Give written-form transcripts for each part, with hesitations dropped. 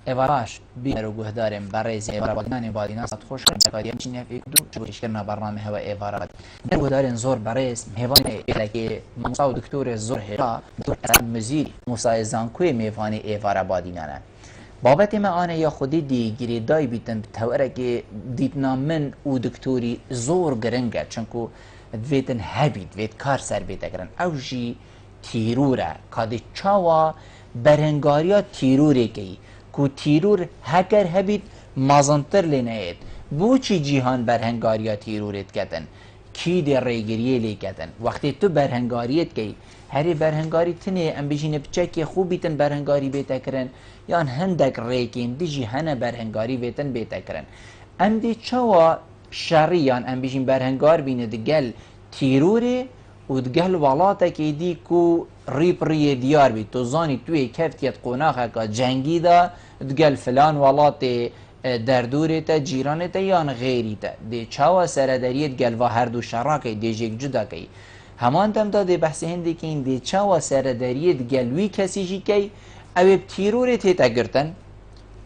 ایواراش بیرو گهدارم برای ایوارا بادینان بادینا صد خوش کرد کاری چینی فکر دو چوبش کردن برنامه هوا ایوارا باد گهدارن زور برای میوان لکی موسی و دکتر زور هرا دکتر مزیر موسی زانکوی میوان ایوارا بادینانه بابت ما آنه یا خودی دیگری دای بیتن بتواره که دیتنا من و دکتوری زور گرنگه چونکو دویتن هبید دویت کار سر بیتا کرن او جی تیروره کادی چاوا برهنگاریا تیروره کی کو تیرور هکر هبید مازنتر لینید بو چی جیهان برهنگاریا تیرورت کتن کی دی ریگریه لی کتن وقتی تو برهنگاریت کی هری برهنگاری تنه ام بجین بچکی خوب بیتن برهنگاری بیتا کرن یان هندک ریکین دیجی هنه برهنگاری بیتن بیتا کرن ام دی چوا شریان ام بجین برهنگار بینه دگل تیروره و دگل والاتا که دی کو ریپری دیار بی تو زانی توی کفتیت قناخه که جنگی دا دگل فلان والات دردوری تا جیرانی تا یا غیری تا دی چاوا سرداریت گل و هر دو شراکه دی جیک جدا که همان دم دا دی بحث هندی که این دی چاوا سرداریت گلوی کسی جی که او تیروری تیتا گرتن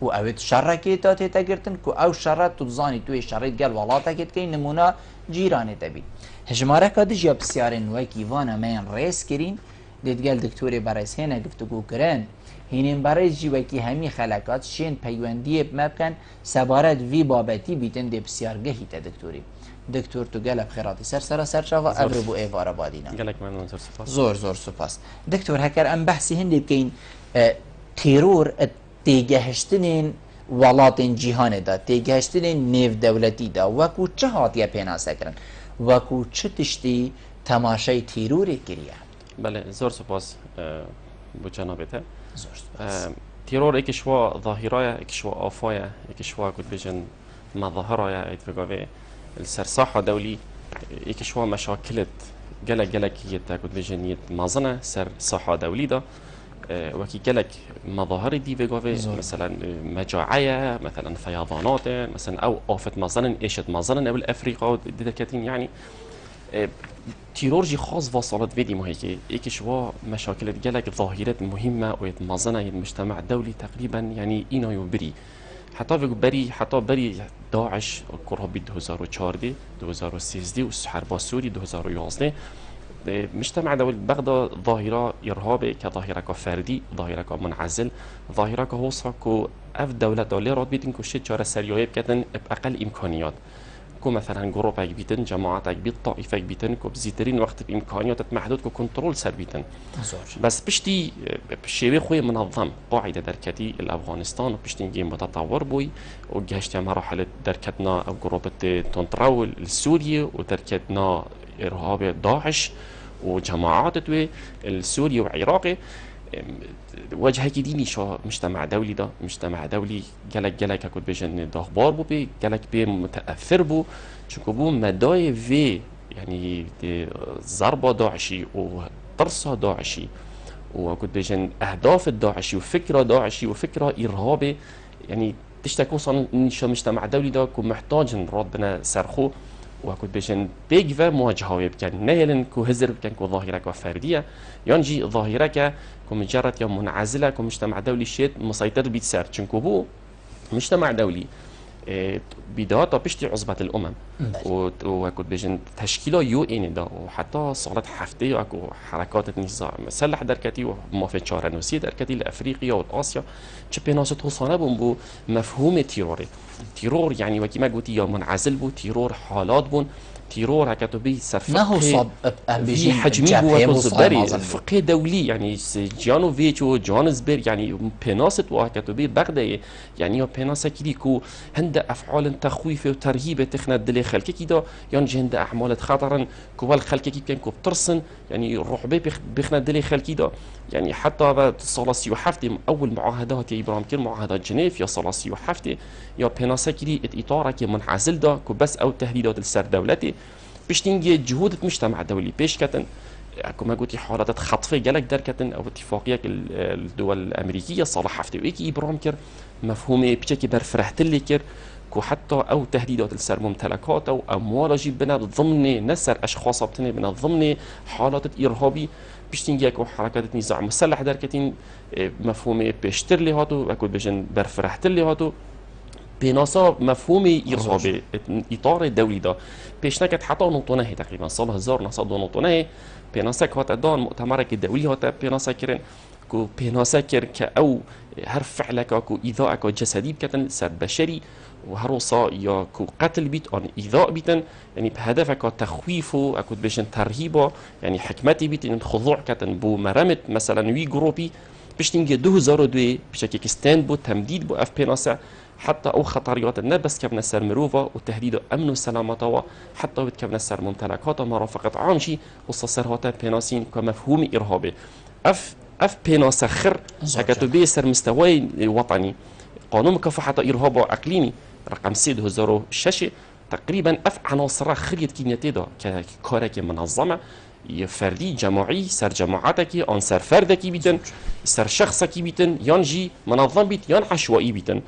و او شرکه تا تیتا گرتن که او شرط تو زانی توی شرط گل والاتا کت که نمونه جیرانی تا بید هجماره که دی جا بسیارن وکی وانا من ریس کرین دیدگل دکتوری برای سینه گفتگو کرن هینین برای جیوکی همی خلقات شین پیوندی مبکن سبارت وی بابتی بیتن دی بسیارگهی تا دکتوری دکتور تو گل بخیراتی سر چاوا ابربو ایوارا بادینا گلک من زور سپاس زور سپاس دکتور هکر ام بحثی هندی بکین تیرور تیگهشتنین ولاتین جیهان دا تیگهشتنین نیو دولتی دا وکو چه هاتیه پینا سکرن وکو چه تشتی تماشای تیروری کریه بله زور سپاس بو جنابته زور سپاس تيرور اكشوا ظاهرايا اكشوا افايا اكشوا كنت بيجن مظاهرايا اتفقوا السرصاحه دولي اكشوا مشاكل جلك يتا كنت بيجن يت مازنه سر صحه دولي دا وكي جلك مظاهر دي فيغوفي مثلا مجاعيه مثلا فيضانات مثلا او افه مازنن ايشت مازنن او الافريقيا دكاتين يعني تيرورجي خاص وصلت فيدي مهيكي ايكش وا مشاكل جالك ظاهرات مهمه ويتمازنا المجتمع الدولي تقريبا يعني اينا يبري حتى بري حتى بري داعش قرابي 2014 2013 والحرب السوري 2011 مجتمع دولي بغداد ظاهره ارهابي كظاهره كفردي ظاهره كمنعزل ظاهره كهوصكو اف دوله دولار بيتن كو شي چاره سريوي بكتن باقل امكانيات كو مثلا جروبك بيتن جماعتك بيت طائفك بيتن كو بزيترين وقت بامكانياتك محدود كو كنترول سر بيتن بس بشتي بشيوي خوي منظم قاعده دركتي الافغانستان وبشتي نجي متطور بوي وجهشت مراحل دركتنا او جروبة تونتراو السوري ودركتنا ارهاب داعش وجماعات توي السوري والعراقي وجهه ديني شو مجتمع دولي ده مجتمع دولي جلك كنت بيجن داخبار بو بي جلك بي متاثر بو شكو بو مداي في يعني ضربه داعشي وطرسه داعشي وكنت بيجن اهداف الداعشي وفكره داعشي وفكره ارهابي يعني تشتكو صن مجتمع دولي ده كو محتاج ردنا سرخو وكنت بيجن بيجفا مواجهه يبكن نهلن كو هزر بكن كو ظاهره كفرديه ينجي ظاهره كمجرد يوم منعزله كمجتمع دولي شيت مسيطر بيتسار چنكو بو مجتمع دولي بداية بشتي عصبة الأمم وكنت بيجن تشكيله يو إن دا وحتى صالة حفتي وكو حركات النزاع مسلح دركتي وموافق شارنوسي دركتي لأفريقيا والآسيا تشبيناس توصانا بو مفهوم تيروري تيرور يعني وكما قلتي يا منعزل بو تيرور حالات بون تيرور هكذا بي سرفقه نهو صب في حجمي بو زبري فقه دولي يعني جانو فيتشو جانسبرغ يعني بيناست وهكذا بي بغداد يعني بيناس كيكو هند افعال تخويف وترهيب تخنا دلي خلكي كده يعني هند اعمال خطرا كوال خلكي كان كو بترسن يعني روح بي بخنا دلي خلكي ده يعني حتى صلاسي وحفتي اول معاهدات يا ابراهيم كل معاهدات جنيف يا صلاسي وحفتي يا بيناس كدي اطارك منعزل ده كو بس او تهديدات السر دولتي بشتينجي جهود المجتمع الدولي بيش كتن كما قلتي حالات خطفه جالك دركتن او اتفاقيه الدول الامريكيه صالح حفتي ويكي ابراهيم كر مفهومي بشكل برفرحت اللي كر كو حتى او تهديدات السر ممتلكات او اموال جيب بنا ضمن نسر اشخاص بتني بنا ضمن حالات ارهابي بيشتنجي اكو حركات نزاع مسلح دركتين مفهوم بيشتر لي هاتو اكو بيجن برفرحت لي هاتو بناسا مفهوم إرهابي إطار الدولي ده بيش نكت حتى نطونه تقريبا صار 1900 نطونه بناسا كهات دان مؤتمر الدولي هات بناسا كرن كو بناسا كر كأو هر فعلك أكو إيذاء أكو جسدي بكتن سر بشري وهروصا يا كو قتل بيت أن إيذاء بيتن يعني بهدف أكو تخويفه أكو بيجن ترهيبه يعني حكمتي بيت إن خضوع كتن بو مرمت مثلا وي جروبي بيش تنجي 2002 بشكل كستان بو تمديد بو اف بناسا حتى او خطريات النا بس كبنا سر مروفا وتهديد امن وسلامتها حتى كبنا سر ممتلكات مرافقه عامشي وصصرهات بيناسين كمفهوم ارهابي اف بيناس خر هكتبي سر مستوى وطني قانون مكافحه ارهاب اقليمي رقم 3006 تقريبا اف عناصر خريت كينيتي دا ككارك منظمه فردي جماعي سر جماعتك ان سر فردك بيتن سر شخصك بيتن ينجي منظم بيت ين عشوائي بيتن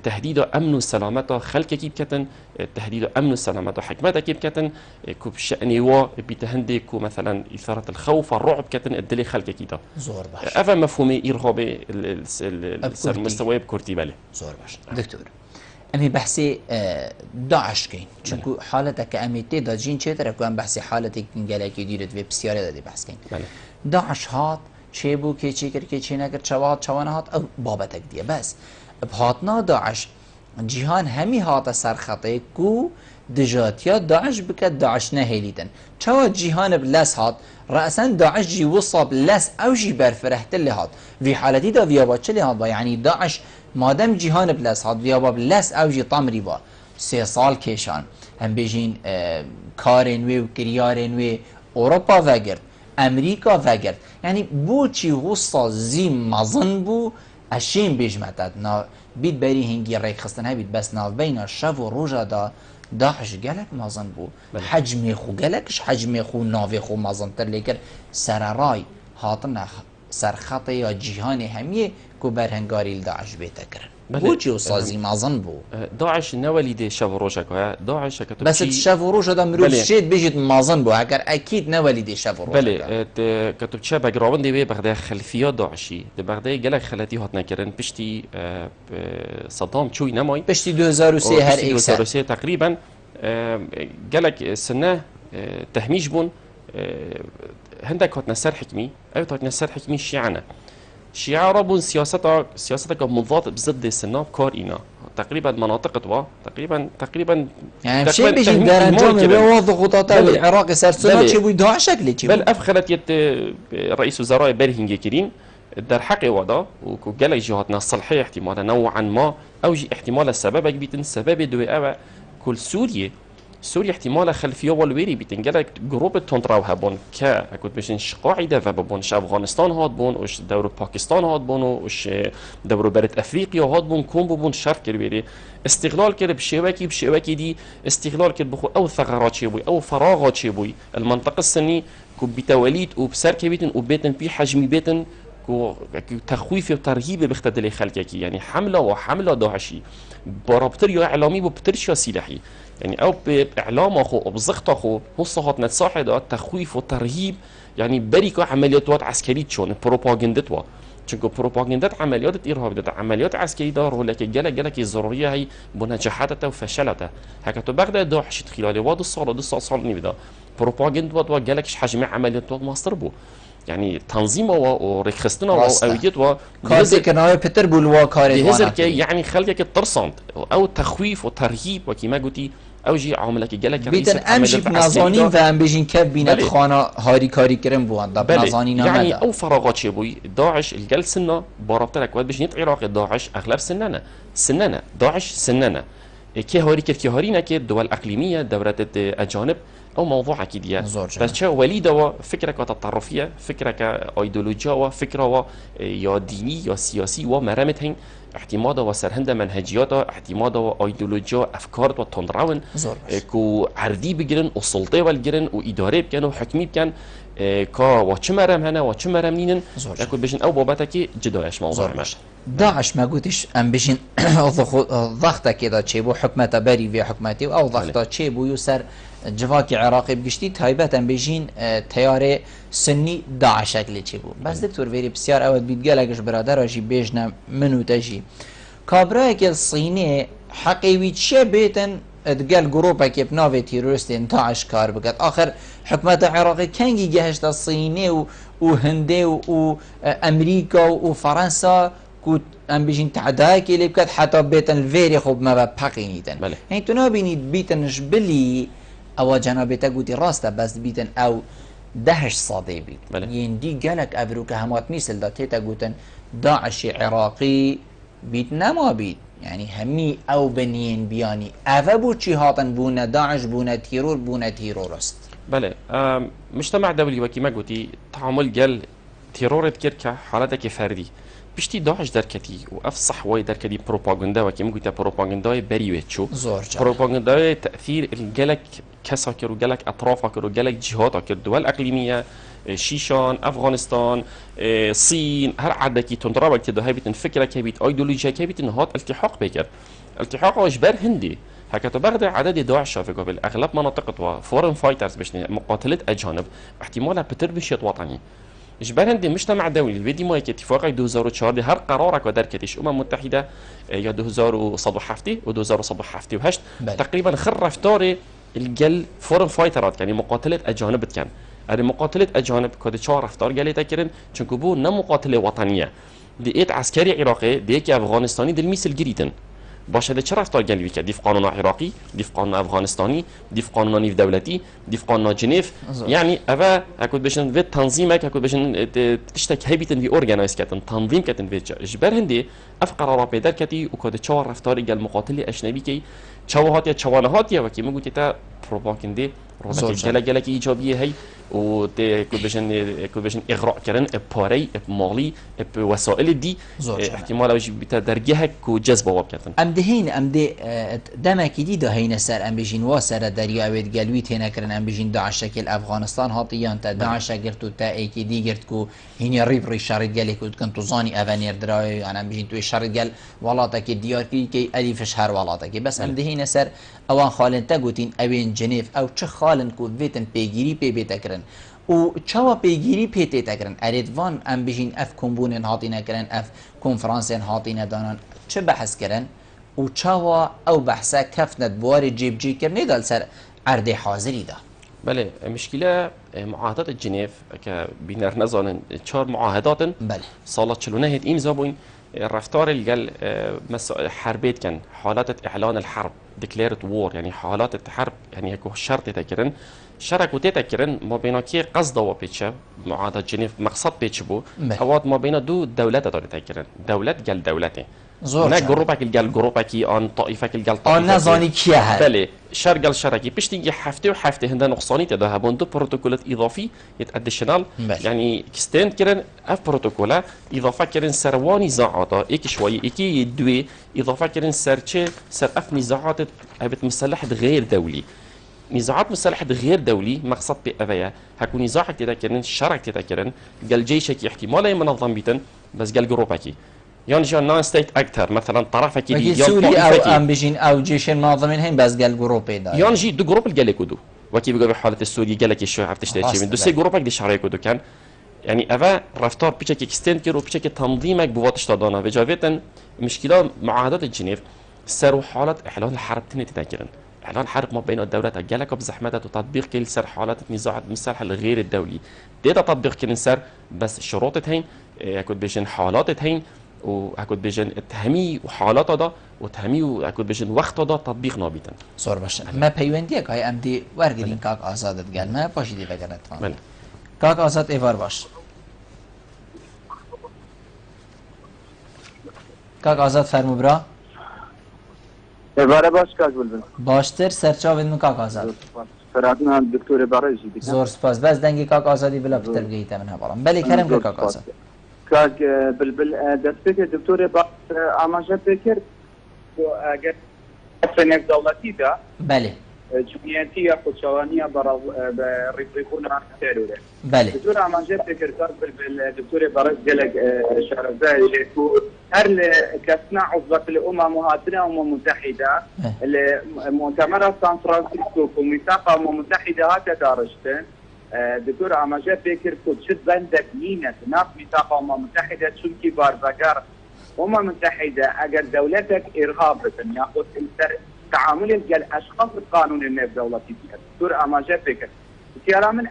تهديد امن وسلامته خلق كيف كتن تهديد امن وسلامته حكمته كيف كتن كوب شأني و بتهندي كو مثلا اثاره الخوف الرعب كتن الدلي خلق كيدا زور باش افا مفهومي ارهابي المستوى بكورتي بالي زور باش دكتور امي بحثي داعش كاين چونكو حالتك اميتي دا جين چتر كو ام بحثي حالتك گلكي ديرت ويب سياره دي بحث كاين داعش هات چه بو كي چي كر كي چي نكر چوان هات او بابتك دي بس بهاتنا داعش جیهان همی هات سرخطه کو دجاتیا داعش بکت داعش نهیلیدن چوا جیهان بلس هات رأسا داعش جی وصاب لس او جی برفرحت اللي هات في حالتي دا ويابا چلی هات با يعني داعش مادم جیهان بلس هات ويابا بلس او جی طمری با 3 سال کشان هم بيجين کارن وی و کریارن وی اوروپا وگرد امریکا وگرد يعني بو چی وصا زی مزن بو اشیم بیجمتد نا بید بری هنگی ریک خستن بید بس ناو بین شب و روژا دا داعش گلک مازن بو حجم خو گلکش حجم خو ناو خو مازن تر لیکن سر رای هاتن سرخط یا جیهان همیه کو برهنگاری داعش بیتا کرن بو چیو سازی مازن بو داعش نولید شب و روژا که داعش کتب بس شب و روژا دا مروف شید بیجید مازن بو اگر اکید نولید شب و روژا بله کتب چه بگراون دیوی بغده خلفیات داعشی ده بغده گلک خلطی هات نکرن پشتی صدام چوی نمای پشتی 2003 هر ایک سر 2003 تقریبا گلک سنه تهمیش بون هندك هات نسر حكمي او هات نسر حكمي شيعنا شيعة رابون سياستك مضاد بضد السناب كار إينا تقريبا مناطق توا تقريبا يعني شيء بيجي درنجام بيوض ضغوطات العراق سرسنا شيء بيدعى شكل شيء بل أفخلت يت رئيس وزراء برهنجي كريم در حق وضع وقال جهاتنا الصلحية احتمالا نوعا ما أو احتمال السبب بيتن سبب دوي كل سوريا احتمال خلفيه والويري بتنجلك جروب تندراو هبون كا اكود بشين قاعده فبون ش افغانستان هاد بون وش دور باكستان هاد بون وش دور برت افريقيا هاد بون كوم بون شرف كبيري استغلال كده بشبكي دي استغلال كده بخو او ثغرات شيبوي او فراغات شيبوي المنطقه السني كو بتوليد وبسر كبيتن وبيتن بي حجمي بيتن تخويف وترهيب بختدل خلقكي يعني حمله داعشي برابطر يا اعلامي وبترش سلاحي يعني او باعلام اخو وبزغط اخو نصهات نتصاحد تخويف وترهيب يعني بريكو عمليات عسكريه شون بروباغندا چونكو بروباغندا عمليات ارهاب عمليات عسكريه دار ولا جلك ضروريه هي بنجاحاتها وفشلاتها هكذا بغداد داعش خلال واد الصال 2 سال نبدا بروباغندا وجلك حجم عمليات ماستر بو يعني تنظيم ورخصتنا واويديت كاسي كناي بيتر بولوا كاري يعني خلقك الترصند او تخويف وترهيب وكما قلتي او جي عاملك جلك بيتن امشي بنظانين وام بيجين كاب بينت خانه هاري كاري كرم بو عند بنظانين يعني او فراغات شبوي داعش الجلسنا برابط لك واد بيجين عراق داعش اغلب سننا داعش سننا كي هاري نكر دول اقليميه دولات اجانب او موضوع اكيد بس شو وليده فكرك وتطرفيه فكرك ايديولوجيا فكره يا ديني يا سياسي ومرامتهن اعتماد وسرهند منهجيات اعتماد وايديولوجيا افكار وتندراون كو عردي بجرن وسلطه والجرن واداره بكن وحكمي بكن كا وچمرم هنا وچمرم نينن يكون بيجن او بابتك جدايش موضوع مش داعش ما قلتش ام بيجن ضغطه كده تشيبو حكمته بري في حكمتي او ضغطه تشيبو يسر جواکی عراقی بگشتی تایبەتەن بێژین تیار سنی داعش شکلی چی بوو بەس دکتۆر وێری پرسیار ئەوەت بیت گەلێکش برادەڕەژی بێژنە من و تەژی کابراایەکێ سینێ حەقیوی چیە بێتن گەل گرۆپێکی بناوێ تیرۆریستێن داعش کار بکات آخر حکومەتە عێراقی کەنگی گەهشتە سینێ و هەندێ و ئەمریکا و فەڕەنسا ئەم بژین تعدایەکی لێ بکات حتا بێتن الڤێری خۆ بمەبە پەقینیتن هەین تو نابینیت بیتنش بلی ئەوە جەنابێتە گوتی ڕاستە بەس بیتن ئەو دەهش سادەی بیت یندی گەلک ئەڤروکە هەموات میسلدا تێتە گوتن داعشی عێراقی بیت نەما بیت يعني همي او بنين بياني افا بوچي هاتن بونا داعش بونا تيرور بونا تيرورست بله مجتمع دولي وكي ما قلتي تعامل قال تيرور تكركا حالتك فردي بشتي داعش دركتي وافصح واي دركتي بروباغندا وكي ما قلت بروباغندا بريوتشو بروباغندا تاثير الجلك كساكر وجلك اطرافك وجلك جهاتك الدول الاقليميه شيشان افغانستان الصين هر عدكي تنضرب كده هاي بيت فكرك هاي بيت ايديولوجيا هاي بيت نهات التحاق بكر التحاق اجبار هندي هكذا بغد عدد داعش في قبل اغلب مناطق وفورن فايترز باش مقاتله اجانب احتمالها بتربشيت وطني اجبار هندي مجتمع دولي الفيدي ما اتفاق 2004 هر قرارك ودركتش متحده يا 2007 و 2007 و8 تقريبا خرفتاري الجل فورن فايترات يعني مقاتله اجانب كان هذه مقاتلة أجانب كده شهر رفتار قال تكرن چونكو بو نه مقاتلة وطنية ديت عسكري عراقي ديك أفغانستاني دل مثل جريدن باش هذا شرف رفتار قال بيك ديف قانون عراقي ديف قانون أفغانستاني ديف قانون نيف دولتي ديف قانون جنيف يعني أبا أكود بشن في تنظيمك أكود بشن تشتك هيبتن في أورجانايز كتن تنظيم كتن في جبر هندي أفقر رابع در كتي وكده شهر رفتار قال مقاتلة أجنبي كي شواهات يا شوانهات يا وكي مقول تتا بروباغندا روباكي جلا إيجابية هي و كود بشن إغراء كرن باري بمالي بوسائل دي احتمال وجه بتدرجها كجذب وابكتن ام دهين ام ده دمك دي ده هين سر ام بيجين واسر دريا ويد قلويت هنا كرن ام بيجين داعش شكل افغانستان هاتيان تا داعش قرتو تا ايكي دي قرت كو هين ريب ري شرط قال كنت كنتو زاني افانير دراي انا ام بيجين تو شرط قال والاتك ديار كي الف شهر والاتك بس ام دهين سر اوان خالن تاغوتين اوين جنيف او چه خالن کو ويتن بيگيري بي بيتكرن و چاوا پیگیری پیتی تکرن اریدوان ام بجین اف کمبونن هاتینا کرن اف کنفرانسن هاتینا دانان چه بحث کرن و چاوا او بحثا کفنت بوار جیب جی کرن دال سر عرض حاضری دا بله مشكلة معاهدات جنيف كبينر نزانن 4 معاهدات بله صالات شلونه هيت امضا بوين الرفتار اللي قال حربيت كان حالات اعلان الحرب declared war يعني حالات الحرب يعني هيك شرط تكرن شرك وتتكرن ما بين كي قصد وبيتشا معاهدة جنيف مقصد بيتشبو اواد ما بين دو دولات دار تكرن دولت قال دولتي نه جروبك قال جروبك ان طائفك قال طائفه انا زاني كيا بله شر قال شركي بيشتي هفته وهفته هندا نقصاني تذهبون دو بروتوكولات اضافي اديشنال يعني كستند كرن اف بروتوكولا اضافه كرن سرواني زعاطه ايك شوي ايكي دوي اضافه كرن سرچه سر اف نزاعات ابت مسلحه غير دولي نزاعات مسلحة غير دولي مقصد بأبايا هكون نزاعك تذكرن شرك تذكرن قال جيشك احتمال منظم بيتن بس قال جروبك يعني جان نون ستيت اكتر مثلا طرفك دي سوري او ام بيجين او جيش منظمين هين بس قال جروبي دا يعني جي دو جروب قال لك دو وكي بيقول بحالة السوري قال لك شو عرفت تشتري من دو سي جروبك دي شهريك دو كان يعني افا رفتار بيشك اكستند كيرو بيشك تنظيمك بواتش تدانا بجافتن مشكلة معاهدات الجنيف سروا حالة اعلان الحرب تذكرن اعلان حرب ما بين الدولات جالك بزحمتها وتطبيق كل سر حالات النزاع المسلح الغير الدولي ديتا تطبيق كل سر بس شروط هين اكود بيجن حالات هين واكود بيجن اتهمي وحالات دا وتهمي واكود بيجن وقت دا تطبيق نابيتن صور باش ما بيونديك هاي ام دي ورگرين كاك آزاد قال ما باشي دي فكرت فهم كاك آزاد ايفار باش كاك آزاد فرمو برا ایواره باش کاج بلبن باشتر سرچاوید من کاک آزاد فرادنا دکتور بارجی دیگه زور سپاس بس دنگی کاک آزادی بلا بتر بگیت من هبارم بله کرم که کاک آزاد کاج بلبل دست که دکتور با آماجت بکر و اگر فنک دولتی دا بله جمعيتيه خدشوانيه بريفريقونا تيروله. بله دكتور عمانجه فكر بالدكتور برز قالك شارزاي هل كسنا عضوة الأمم المتحدة متحدة المؤتمر سان فرانسيسكو وميثاق الأمم المتحدة هكذا دارجتن دكتور عمانجه فكر كنت شد بندك نينة ناس ميثاق الأمم المتحدة شو كبار بقر الأمم المتحدة أجر دولتك إرهاب ياخذ تعامل الاشخاص القانون النيف دولتي فيها دكتور عمانجه فكر سيارة من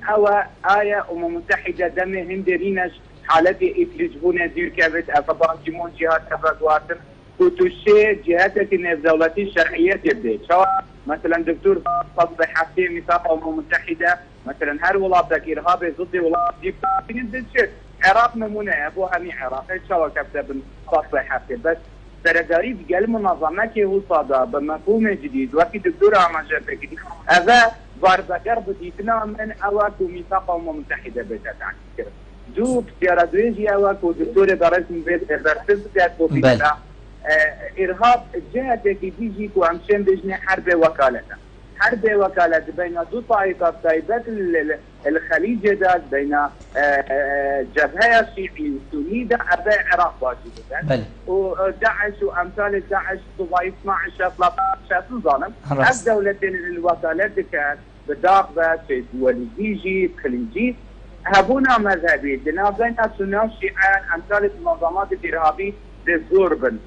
آية أمم متحدة دم هندرينش حالتي إفلجبون دير كابت أفبانكيمون جهات أفاقواتن كتوشي جهاتك النيف دولتي الشرعية تبدأ سواء مثلا دكتور صدق حسين ميثاق الأمم المتحدة مثلا هر ولادك إرهابي ضد ولاد ديك تنزل عراق نمونه أبوها مي عراق إن شاء الله كتب صدق حسين بس سرداري بقال منظمة كي هو صادة بمفهوم جديد وكي دكتور عمانجه فكر هذا باربكر بديتنا من أواكو ميثاق الأمم المتحدة بتاعتك دو اختيار دويجي أواكو دكتور برز بيت برسل بتاعتكو فينا إرهاب جهتك بيجي وعمشان بجنة حرب وكالة بين دو طائفات طائفات الخليج ده بين جبهة الشيعي والسني ده أباء العراق واجد وداعش وأمثال داعش طوائف 12 ظالم الدولتين الوكالات كانت بداخل في دول بيجي خليجي هبونا مذهبي بين السنة والشيعة أمثال المنظمات الإرهابية بالزوربن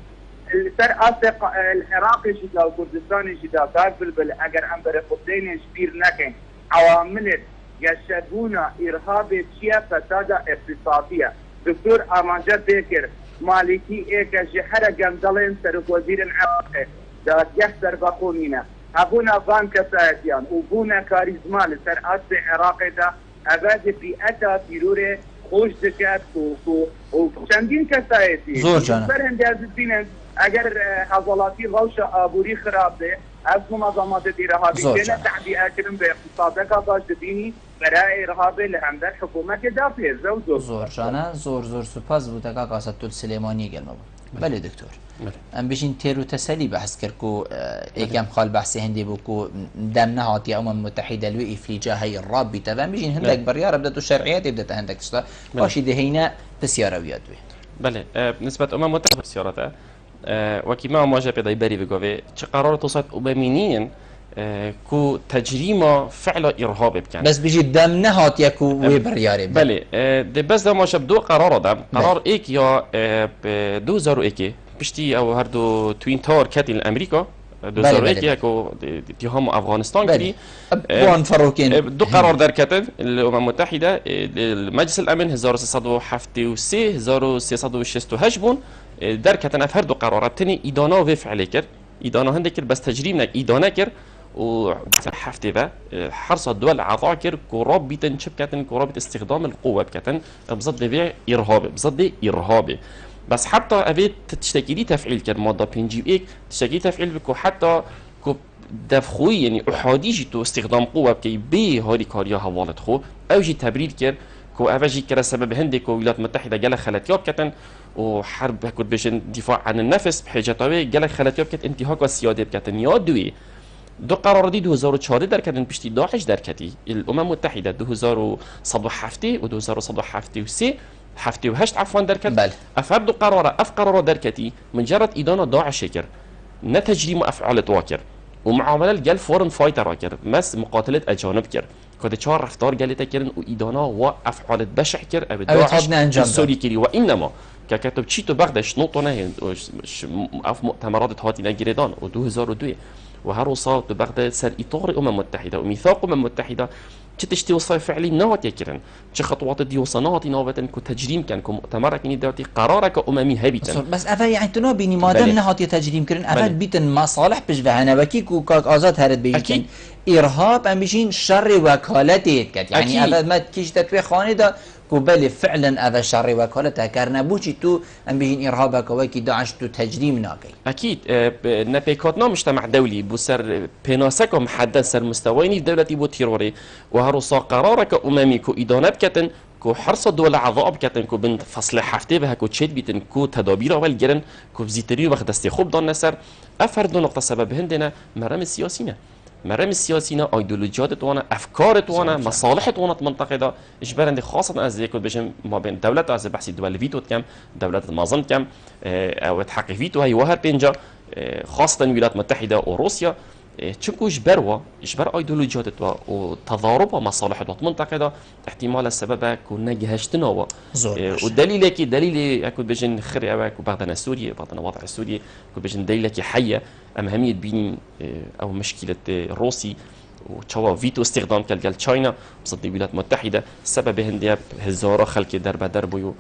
السر أصدق العراقي جدا وكردستاني جدا تاكل أجر أمبر قدين كبير لكن عوامل يشهدون إرهاب شيء فساد اقتصادية دكتور عمانجه فكر مالكي إيك جحرة جندلين سرق وزير العراق دا يحسر بقونينا هبونا بانك ساعتيان وبونا كاريزما لسر أصدق عراقي دا أباد في أتا تيروري خوش دكات وچندین کسایتی زور جانا برهند از اگر حوالاتی روش آبوری خراب ده از منظمات ارهابی که تعبیه کردن به اقتصاد کا باش دینی برای ارهاب لهمدر حکومت دافع زور جانا زور سپاس بود که قاصد سلیمانی گلم بله دکتور ام بيجين تيرو تسلي بحث كركو ايكام خال بحث هندي بوكو دم نهاتي متحده الوقي في جهه الرابطه فام بيجين هندك برياره بدات الشرعيات بدات عندك تشتا ماشي دهينا بسياره ويادوي بله بالنسبه متحده بسيارته وكما ما جاب دايبري بقوي قرار توصل امميين كو تجريمه فعل ارهاب بكان بس بيجي دم نهات يكو وبرياره بله دي بس ده ما شاب دو قرار دم قرار ايك يا ب 2001 بشتي او هردو توين تاور كاتل امريكا 2001 يكو اتهام افغانستان كري بوان فروكين دو قرار در كاتل الامم المتحده المجلس الامن 1373 1368 بون در كاتن افهر دو قرارات تاني ايدانا وفعل كر ايدانا هندك بس تجريم نك ايدانا كر و حفتي با حرص الدول الاعضاء كر كراب بيتن شب كاتن كراب استخدام القوه بكاتن بصد بيع ارهابي بصد ارهابي بس حتى ابيت تشتكي تفعيل كر ماده بنجي ايك تشتكي تفعيل بكو حتى كو دفخوي يعني احاديجي تو استخدام قوه كي بي هاري كاريا حوالت خو او جي تبرير كر كو افاجي كرا سبب هندك والولايات المتحده جال خلاتياب كاتن وحرب هكذا بيجن دفاع عن النفس بحاجتاوي جال خلاتياب كات انتهاك والسياده بكاتن يا دوي دو قرار دي 2004 در كاتن بشتي داعش در كاتي الامم المتحده 2007 و 2007 حفتي وهشت عفوا در كات افهر دو قرار در كاتي مجرد ادانه داعش شكر نتجريم افعال تواكر ومعامله الجال فورن فايتر كر مس مقاتله اجانب كر كده چهار رفتار جالته كرن و ادانه و افعال بشع كر ابو داعش سوري كري وانما ككتب تشيتو بغدش نوتونه اف مؤتمرات هاتي نجريدان و 2002 وهر وصل بغداد سر اطار الامم المتحده وميثاق الامم المتحده تشتي وصايا فعلي نوات يكرن تش خطوات دي وصنات نوبه كتجريم كان كمؤتمر كان دلوقتي قرارك اممي هبيتا بس افا يعني تنو بيني ما دام نهات تجريم كرن افا بيتن مصالح بجبهنا وكيك وكاك ازاد هرد بيجين ارهاب ام بيجين شر وكالته كت يعني افا ما كيش تتوي خانه ده كوبالي فعلا هذا شر وكالته كرنا بوشي تو ام بيجين ارهابك وكي داعش تو تجريم ناكي اكيد نبيكاتنا مجتمع دولي بسر بيناسك محدد سر مستويين دولتي بو تيروري وهروصا قرارك اممي كو ادانه بكتن كو حرص الدول الاعضاء بكتن كو بنت فصل حفته بها كو تشد بيتن كو تدابير اول جرن كو زيتري وقت دستي خوب دان نسر افرد نقطه سبب هندنا مرام السياسيين مرام السياسينا ايديولوجيات وانا افكار وانا مصالح وانا منطقه دا اجبارا دي خاصه از يكون بجم ما بين دولات از بحث دول فيتو كم دولات المازن كم او تحقق فيتو هي وهر بينجا خاصه الولايات المتحده وروسيا چونكو اجبار ايديولوجيات وتضارب مصالح منطقه دا احتمال السبب كنا جهشتنا والدليل كي دليل اكو بجن خري او بعضنا سوريا بعضنا وضع سوريا اكو بجن دليل كي حيه اهميه بين او مشكله روسي وتشوا فيتو استخدام كالجال تشاينا ضد الولايات المتحده سبب هنديه هزاره خلق درب دربو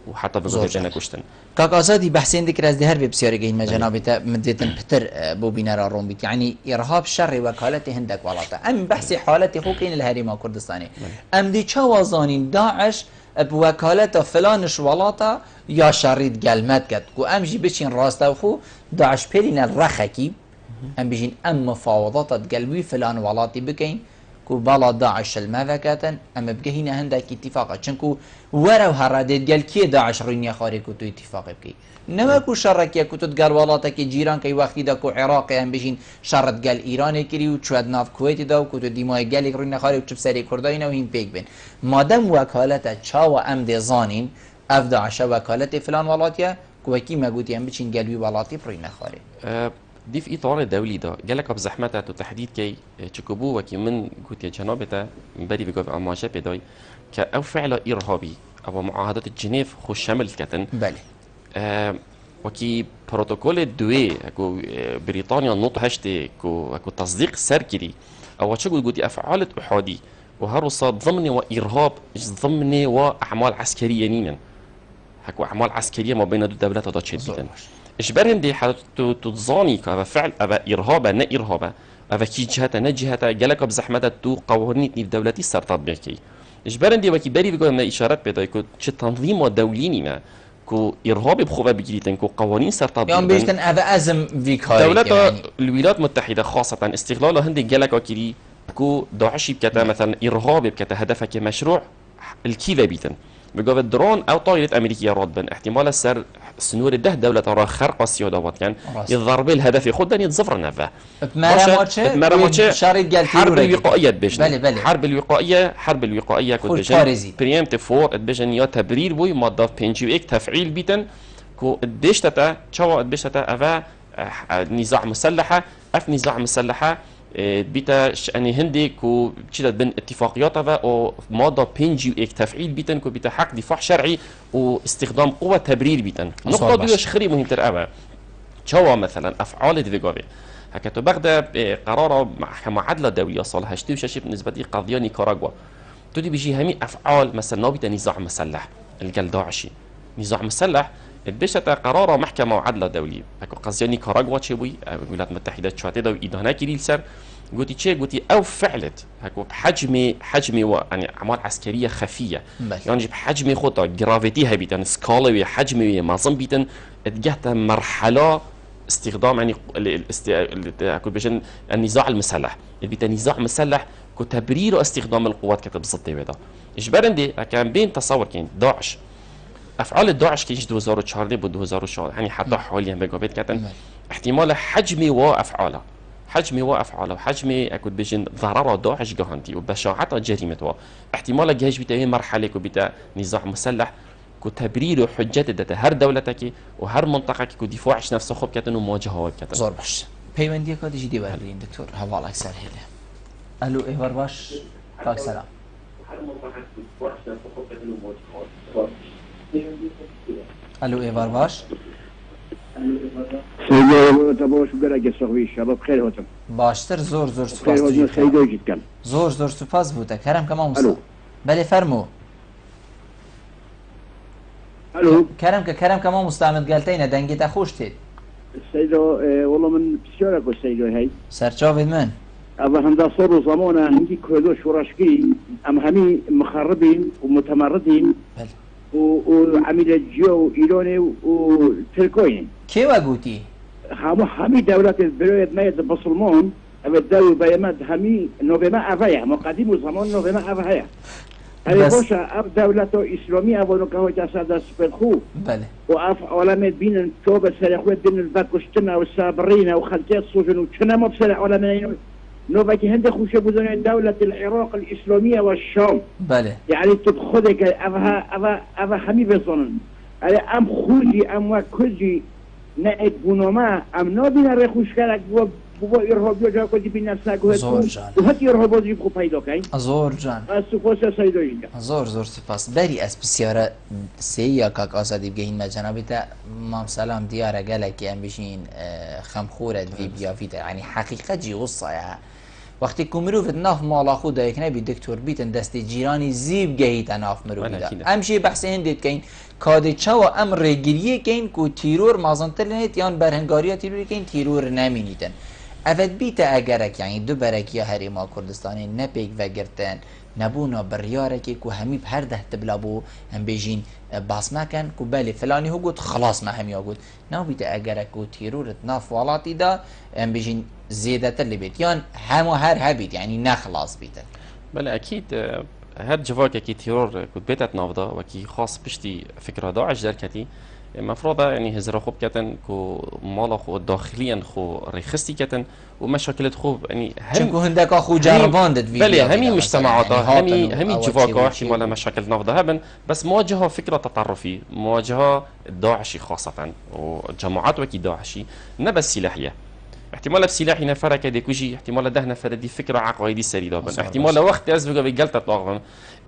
وحتى بزور جنا كشتن كاك ازادي بحسين ذكر از دهر بسيارة جين مجنابته مدتن بتر بو بينار رومبيت يعني ارهاب شر وكالته هندك ولاته ام بحث حالتي خوكين الهريمه كردستاني ام دي تشوازانين داعش بوكالته فلانش ولاته يا شريط قلمت كد كو ام جي بشين راسته خو داعش بيرين الرخكي ام بيجين ام مفاوضات قلبي فلان ولاتي بكين كو بالا داعش المذكاتن اما بقينا هندك اتفاقا چنكو ورو هرادت قال كي داعش رينيا خاري كنتو اتفاق بكي نما كو شركيا كنتو تقال والاتك جيران كي وقتي دا كو عراقي هم بيجين شرط قال ايراني كري و چواد ناف كويتي دا و كنتو ديماي قال رينيا خاري و چب سري كرداينا و هين بيك بين مادام وكالتا چاوا ام دي زانين اف داعش وكالت فلان والاتيا كو كي ما قوتي هم بيجين قلبي والاتي برينيا خاري دي في اطار الدولي ده جالك بزحمته تحديد كي تشكبو وكي من قلت يا جنابته بري بيقف اماجه بداي كأو فعل ارهابي او معاهدات جنيف خو شمل كتن بله وكي بروتوكول الدوي اكو بريطانيا نوط هشتي اكو تصديق سركري او تشكو قلت افعال احادي وهرصا ضمني وارهاب ضمني واعمال عسكريه نينا هكو اعمال عسكريه ما بين الدولات دا تشديدا اجبارهم دي حتى تظاني كذا فعل ابا ارهابا نا ارهابا ابا كي جهته نا جهته جالك بزحمته تو قوانين الدولتي صار تطبيقي اجبارهم دي وكي بري بيقول ما اشارات بدا يكون تنظيم دولي كو ارهاب بخوبه بجريتن كو قوانين صار تطبيقي يعني بيشتن ابا ازم فيكاي دولات يعني. الولايات المتحده خاصه استغلال هندي جالك وكيري كو داعش بكتا مثلا ارهاب بكتا هدفك مشروع الكيفا بيتن بقول الدرون او طائره امريكيه رادبن احتمال السر سنور ده دولة را خرق السيادة واتكن يضرب الهدف يخدن يتزفر نفه مرموتش حرب الوقائية بيجن حرب الوقائية كنت بيجن بريمت فور بيجن يا تبرير بوي مادة بينجيو اك تفعيل بيتن كو ديشتتا تشوا ديشتتا افا نزاع مسلحة اف نزاع مسلحة بيتا يعني هندي كو بتشدد بين اتفاقيات او ماده بينجي اك تفعيل بيتن كو بيتا حق دفاع شرعي واستخدام قوه تبرير بيتن نقطه دو شخري مهم ترقبه تشوا مثلا افعال ديغوبي هكذا بغدا قرار محكمه عدله دوليه صالح 26 بالنسبه لي قضيه نيكاراغوا تودي بيجي همي افعال مثلا نوبه نزاع مسلح الجل داعشي نزاع مسلح بشتا قرار محكمة عدل دولية اكو قضية نيكاراغوا تشوي الولايات المتحدة تشاتي دو إدانة كيريل سر قلتي تشي قلتي أو فعلت هكو بحجم يعني أعمال عسكرية خفية يعني بحجم خطة جرافيتي هبيتن سكالوي حجمي معظم بيتن اتجهت مرحلة استخدام يعني اكو بيجن النزاع المسلح بيتا نزاع مسلح كتبرير استخدام القوات كتب ضد بيدا اجبارا دي كان بين تصور كان داعش افعال الداعش كيش 2014 ب 2014 يعني حتى حوالي ميجابيت كاتن احتمال حجمي وافعاله وحجمي اكود بيجن ضرر داعش جهنتي وبشاعه جريمته احتمال جهش بتاعي مرحله كبتا نزاع مسلح كتبرير حجات دته هر دولتك وهر منطقه كو دفاعش نفسه خب كاتن ومواجهه كاتن زور باش بيوندي كود جدي بهرين دكتور حواله اكثر هله الو ايوار باش كاك سلام الو ايوار باش سيدي تبوش قرا قصوي شباب خير هوتم باشتر زور سپاس زور سپاس بوده کرم كما مصطفى بله فرمو الو كرم كما مستعمد قالتينا دنگيتا خوش تيد سيدو والله من بسيارك والسيدو هاي سرچاوید من أبا هندا صورو زمانه هندي كردو شوراشكي أم همي مخربين ومتمردين بله وعميل جو إيراني وتركوين كي وقوتي؟ همي دولات البلوية ميت بسلمان أبا الدولة بيامات همي نوبما أفايا مقاديم وزمان نوبما أفايا هذه بوشا أب دولة إسلامية أبو نكاهو جاسادة سبرخو بله وأف علامات بين التوبة سريخوة دين الباكوشتنا والسابرين وخلتيات سوجن وشنا مبسرع علامين نوبة هند خوش بدون دولة العراق الإسلامية والشام بله يعني تدخلك أبا خمي بصنن أم خوشي أم وكجي نائد بونوما أم نابين رخوش كالك بابا إرهابي جا كدي بنفسك وهات إرهابي بخو پیدا کن زور جان سپاس سایدو اینجا زور سپاس بری از بسیاره سیا کاک آزادی بگهین ما جنابی تا مام سلام دیاره گلکی ام بشین خمخورت وی بیافیت يعني حقیقت جی غصه وقتی که مروفت ناف مالا خود یک نبی دکتر بیتن دست جیرانی زیب گهیت ناف مروفت امشی بحث هندید کین کادی چاو ام رگیریه کین کو تیرور مازنتر نهید یان برهنگاری تیروری کین تیرور نمینیدن افت بیت اگرک یعنی دو برکی هریما کردستانی نپیک وگرتن نبونا بریاره که کو همی هر ده تبلابو هم بیجین باس مکن کو بله فلانی هو گفت خلاص ما همی گفت نو بیت اگرک کو تیرورت ناف والاتی دا هم بیجین زیاده تر لبیت یان همو هر هبید یعنی نخلاص بیت بله اكيد هر جواك كي تيرور كنت بيتت نافضة وكي خاص بشتي فكرة داعش دركتي مفروضة يعني هزرا خوب كتن كو مالا خو داخليا خو ريخستي كتن ومشاكل خو يعني چونكو هندك اخو جربان دد فيديو بله همي مجتمعات همي جواكا احتمالا مشاكل نافضة هبن بس مواجهة فكرة تطرفي مواجهة داعشي خاصة وجماعات وكي داعشي نبس سلاحية احتمال بسلاحي نفر كده كوجي احتمال ده نفر دي فكرة عقائدي سريدة بن احتمال وقت أزبق بجلطة طاغم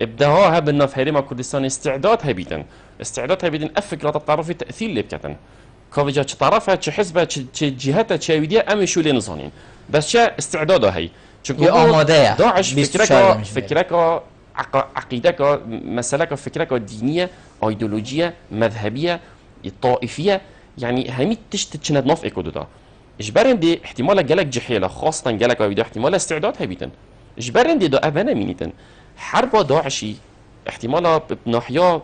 ابداها هبنا في هرم كردستان استعداد هبيدن أفكرة التعرفي تأثير لبكتن كافجا طرفها حزبها جهتها شاويدية أم شو لنظانين بس شا استعدادها هي داعش فكرك عقيدك مسألك فكرك دينية ايديولوجية مذهبية طائفية يعني همي تشتت ناف اكودودا اجبارن دي احتمال جالك جحيله خاصه جالك ويدا احتمال استعداد هبيتن اجبارن دي دا ابانا مينيتن حرب داعشي احتمال بناحيه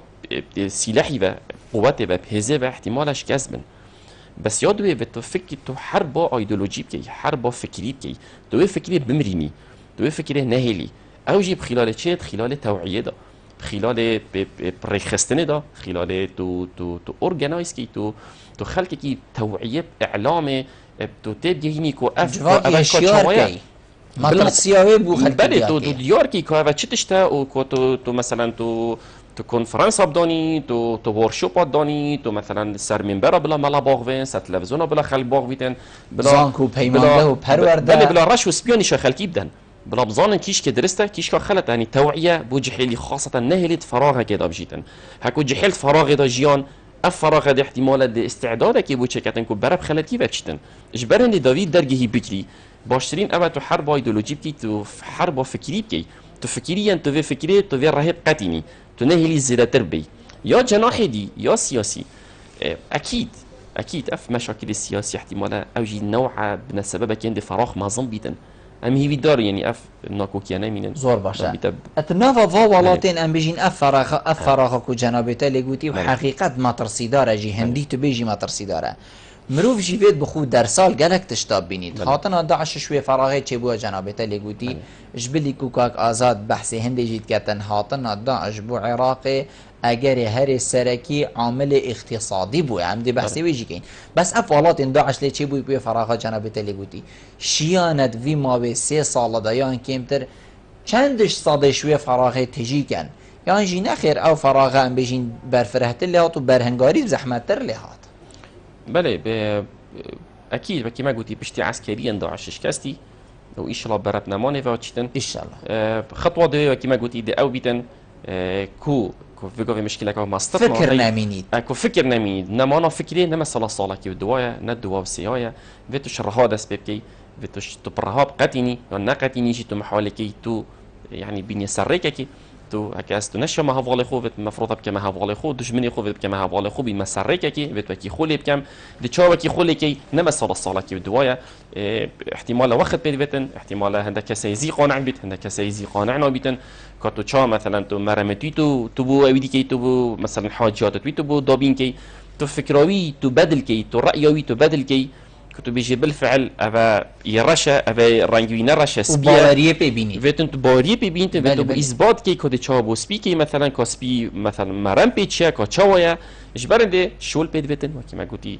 سلاحي و قوات و بهزه و احتمالش كسبن بس يادوي بتفكر تو حرب ايديولوجي كي حرب فكري كي تو فكري بمريني تو فكري نهلي او جيب خلال تشيت خلال توعيه ده خلال بريخستنه ده خلال تو اورجانايز كي تو خلق كي توعيه اعلام تو تبجيني كو اف اشياء ما سياوي بو خلق بله تو ديار كي كو تشتا او كو تو مثلا تو كونفرنس ابداني تو ورشوب ابداني تو مثلا سر منبر بلا ملا باغوين سر تلفزيون بلا خلق باغويتن بلا زانكو بيمانده و پرورده بله بلا رش و سبيوني خلقي بدن بلا بزانن كيش كدرسته كيش خلت يعني توعيه بو جحيلي خاصه نهلت فراغ كده بجيتن هكو جحيلت فراغ ده جيان افراغ ده احتمال ده استعداد که بو چکتن کو برب خلطی وچتن اجبرن داوید درگهی بکری باشترین اما تو حرب ایدئولوژی کی تو حرب فکری کی تو فکری تو و فکری تو و رهب قتینی تو نهلی زیرتر بی یا جناح دی یا سیاسی اكيد اف مشاكل السياسي احتمال اوجي نوع بسبب كان فراغ معظم بيتن ام هي دار يعني اف ناكوكي انا مين زور باشا اتنافا فوالاتين ام بيجين افراغ كو جنابته لغوتي وحقيقه ما ترسيدار جي هندي تو بيجي ما ترسيدار مروف جيفيت بخو در سال گلک تشتاب بینید خاطنا داعش شوی فراغی چه بو جنابته لگوتی جبلی کوکاک آزاد بحث هندی جید کتن خاطنا داعش بو عراق اگر هر سرکی عامل اقتصادی بو هم دی بحثی ویجی کین بس افعالات داعش لی چه بو فراغ جنابته لگوتی شیانت وی ما به 3 سال دایان کمتر چندش ساده شوی فراغی تجی کن یعنی جی نخیر او فراغ ام بجین برفرهت لهات و برهنگاری زحمت تر لهات بله اكيد بكي ما قلتي بشتي عسكريا داعش شكستي لو ان شاء الله برات نمانه واتشتن ان شاء الله خطوه دي بكي ما قلتي دي او بيتن كو فيغو في مشكله كو ماستر فكر نامينيد اكو فكر نامينيد نمانا فكري نما صلا كي دوايا ندوا وسيايا فيتو شرها داس بيبكي فيتو تبرهاب قتيني ونا قتيني جيتو محاولكي تو يعني بني سريكي تو هكاس تو نشا ما هفالي خو بت مفروض بك ما هفالي خو دشمني خو بك ما هفالي خو بمسرك كي بت كي خولي بكم دي تشاو كي خولي كي نما صلا كي بدوايا احتمال وقت بيتن احتمال هندك سيزي قانع بيت هندك سيزي قانعنا بيتن كاتو تشا مثلا تو مرمتي تو بو اودي كي تو بو مثلا حاجات تو بو دابين كي تو فكراوي تو بدل كي تو رايوي تو بدل كي كتب بيجي بالفعل ابا يرشا ابا رانجوينا رشا سبيا باريه بيبيني فيتن باريه بيبيني فيتن اثبات كي كود تشابو سبيكي مثلا كاسبي مثلا مرام بيتشا كاتشاويا اجبرنده شول بيدفيتن وكما قلتي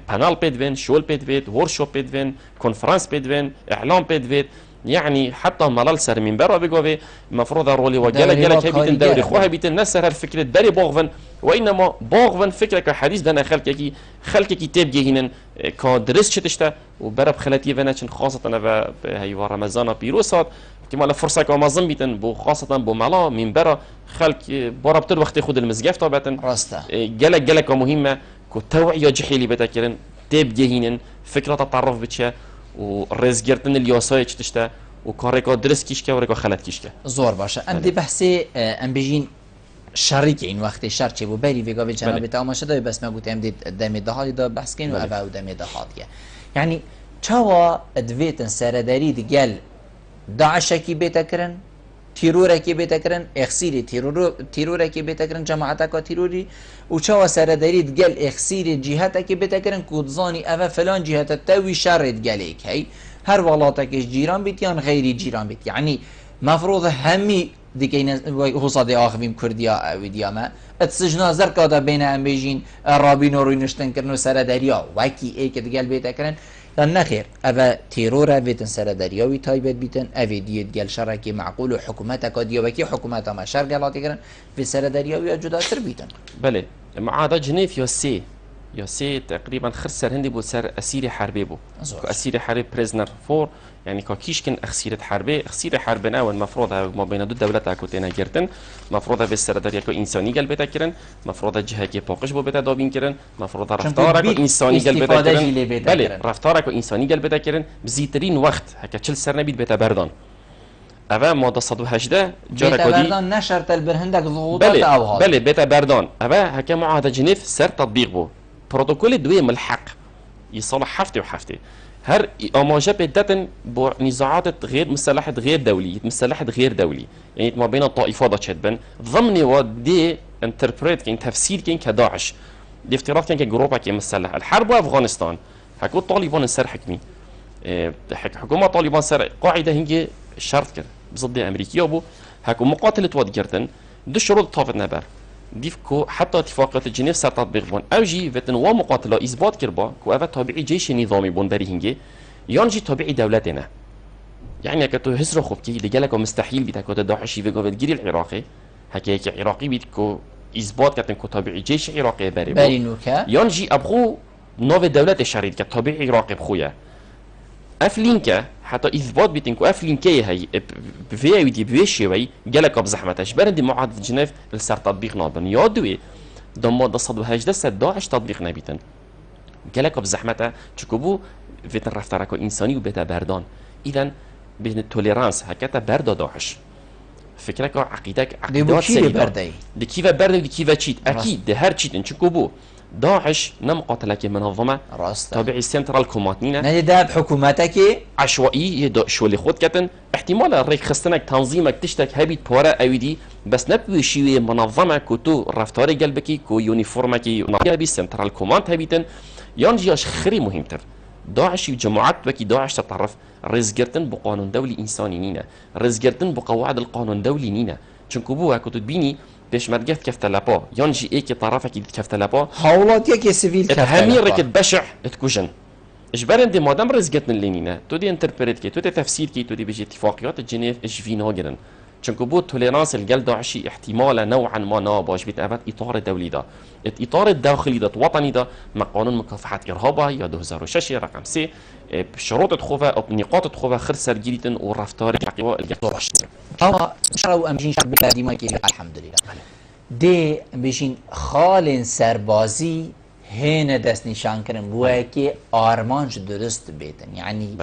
بانال بيدفين شول بيدفيت ورشوب بيدفين كونفرنس بيدفين اعلام بيدفيت يعني حتى ملال سر من برا بقوه مفروض رولي وجل جل كبيتن دوري خوها بيتن نسر هالفكرة بري باغفن وإنما باغفن فكرة كحديث دنا خلقك تبجي هنا كدرس شتشتا وبرب خلاتي فناشن خاصة أنا بهاي رمضان بيروسات كما فرصة كمازن بيتن بو خاصة بو ملا من برا خلق بربتر وقت ياخد المزجاف طبعا راستا جل كمهمة كتوعية جحيلي بتاكرن تبجي هنا فكرة التعرف بتشا ورزقرتن الياساي تشتا وكاريكا درس كيشكا وريكا خلات كيشكا زور باشا ام دي بحثي ام بيجين شريك این وقت شرط چه بو بری ویگا به جناب تماشا دای بس ما گفتم دید دم دهالی دا بحث کین و او دم دهاتیه یعنی چاوا ادویتن سرداری دیگل داعش کی بتکرن تیرور کی بتکرن اخسیر تیرور کی بتکرن جماعت کا تیروری و چاوا سرداری دیگل اخسیر جهت کی بتکرن کودزانی او فلان جهت توی شر دیگل کی هر ولاتکش جیران بیت یا غیری جیران بیت یعنی مفروض همی دیگه هو صادق آخویم کردیا اویدیا ما اتسجنا زرکادا بین ام بیجین رابین و روی نشتن کردن و سردریا وکی ای که دیگه بیت کردن یا نخیر اوه تیرور اویتن سردریاوی تایبت بیتن اویدیت گل شرکی معقول و حکومت اکادیا وکی حکومت ما شر گلاتی کردن و سردریاوی جداتر بیتن بله معاهده جنيف یا سه تقریبا خسر هندي بود سر اسیر حربی بود اسیر حربی بريزنر فور يعني كاكيش كان أخسيرة حرب ناون مفروض ما بين دو دولات أكوتينا جرتن مفروض بالسردارية كو إنساني قلب بتاكرن مفروض جهة كي باقش بو بتا دابين كرن مفروض رفتارك كو إنساني قلب بتاكرن بله رفتارك كو إنساني قلب بتاكرن بزيترين وقت هكا تشل سر نبيد بتا بردان أبا مادة 118 جارة كودي بتا بردان نشرت البرهندك ضغوطات أو هذا بله بتا بردان أبا هكا معاهدة جنيف سر تطبيق بو بروتوكول دوية ملحق يصالح حفتي وحفتي هر اماجه بدتن با نزاعات غير مسلحه غير دولي يعني ما بين الطائفات تشدبن ضمن ودي انتربريت كين تفسير كين كداعش دي افتراض كين كجروبا كين مسلحه الحرب افغانستان حكوا طالبان سر حكمي حكومه طالبان سر قاعده هنجي شرط كده ضد امريكيه ابو حكوا مقاتله ودجرتن دو شروط طافت نبر ديفكو حتى اتفاقات جنيف سر تطبيق بون او جي فتن ومقاتله اثبات كربا كو اف تابعي جيش نظامي بون بري هنجي يانجي تابعي دولتنا يعني كتو هسر خوبكي لجلك مستحيل بتاكو داعشي في قبل جيل العراقي هكاك عراقي بيتكو اثبات كتن كو تابعي جيش عراقي بري نوكا يانجي ابخو نوف دولت شريد كتابعي عراقي بخويا افلينكا حتى اثبات بيتنكو افلينكي هي بفي ودي بويشي جلك بزحمتش برند معاهده جنيف لسر تطبيق نابن يادوي دم 118 سد داعش تطبيق نبيتن جلك بزحمته تشكبو فيتن رفتاركو انساني وبيتا بردان اذا بين التوليرانس هكذا بردا داعش فكرك عقيدتك عقيدات سيده دي كيف برد ودي كيف تشيت اكيد ده هر تشيت تشكبو داعش نمقاتلك منظمه تابعي سنترال كوماتنينا نادي داب حكومتك عشوائي شو اللي خود كتن احتمال الريك خستنك تنظيمك تشتك هبيت بورا اويدي بس نبوي شويه منظمه كوتو رفتاري قلبكي كو يونيفورمكي نبي سنترال كوماند هبيتن يانجياش خري مهمتر داعش وجماعات بكي داعش تتعرف رزقرتن بقانون دولي انساني نينا رزقرتن بقواعد القانون الدولي نينا چونكو بو كنت تبيني باش ما تقف كيف تلابا ينجي ايكي طرفك كيف تلابا حولات يكي سيفيل كيف تلابا همي ركد بشع تكوجن اجبارن دي مادام رزقتن لينينا تو دي انتربريت كي تو دي تفسير كي تو دي بيجي اتفاقيات الجنيف اش في ناجرن چونكو بو توليرانس الجل داعشي احتمال نوعا ما ناباش بيتابت اطار الدولي ده الاطار الداخلي ده وطني ده مع قانون مكافحه ارهابا يا 2006 رقم 3 بشروط تخوفه او نقاط تخوفه خرسر جديدن ورفتار داعش اه شرو امجين شعب بلادي ما كيف الحمد لله دي بيشين خال سربازي هنا دست نشان کردن بوده که آرمانش درست بیتن یعنی